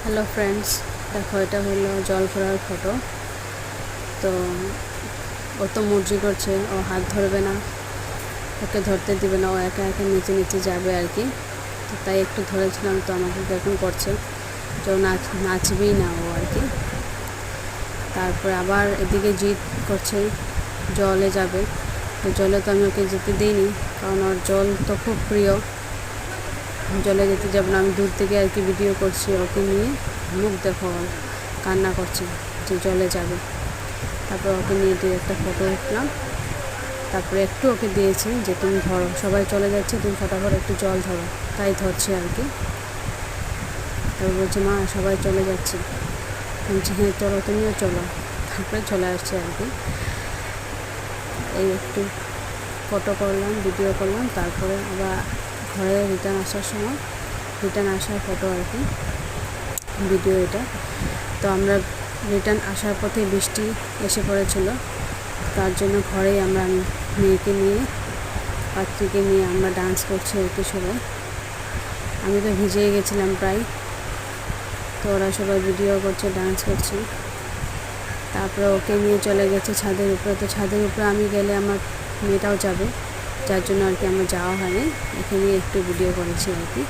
Hello friends, দেখো এটা হলো জল ভরার ফটো। তো ও তো মর্জি করছে, ও হাত ধরবে না, ওকে ধরতে দিবে না, ও একা একা নিচে নিচে যাবে আর কি। তো তাই একটু ধরেছিলাম, তো আমাকে এরকম করছে যে ও নাচবেই না ও আর কি। তারপরে আবার এদিকে জিদ করছে জলে যাবে। তো জলে তো আমি ওকে যেতে দিইনি, কারণ ওর জল তো খুব প্রিয়। জলে যেতে যাব না, আমি দূর থেকে আর কি ভিডিও করছি ওকে নিয়ে। মুখ দেখো, কান্না করছে যে জলে যাবে। তারপর ওকে নিয়ে দিয়ে একটা ফটো উঠলাম। তারপরে একটু ওকে দিয়েছি যে তুমি ধরো, সবাই চলে যাচ্ছে, তুমি ফটাফট একটু জল ধরো। তাই ধরছে আর কি। তারপর বলছে মা সবাই চলে যাচ্ছে। বলছি হ্যাঁ চলো, তুমিও চলো। তারপরে চলে আসছে আর কি। এই একটু ফটো করলাম, ভিডিও করলাম। তারপরে আবার ঘরে রিটার্ন আসার ফটো আর কি, ভিডিও এটা। তো আমরা রিটার্ন আসার পথে বৃষ্টি এসে পড়েছিল, তার জন্য ঘরেই আমরা মেয়েকে নিয়ে, পাত্রীকে নিয়ে আমরা ডান্স করছি আর কি সবাই। আমি তো ভিজেই গেছিলাম প্রায়। তো ওরা সবাই ভিডিও করছে, ডান্স করছে। তারপরে ওকে নিয়ে চলে গেছে ছাদের উপরে। তো ছাদের উপরে আমি গেলে আমার মেয়েটাও যাবে, যার জন্য আর কি আমার যাওয়া হয়নি। এখানে একটু ভিডিও করেছি আর কি।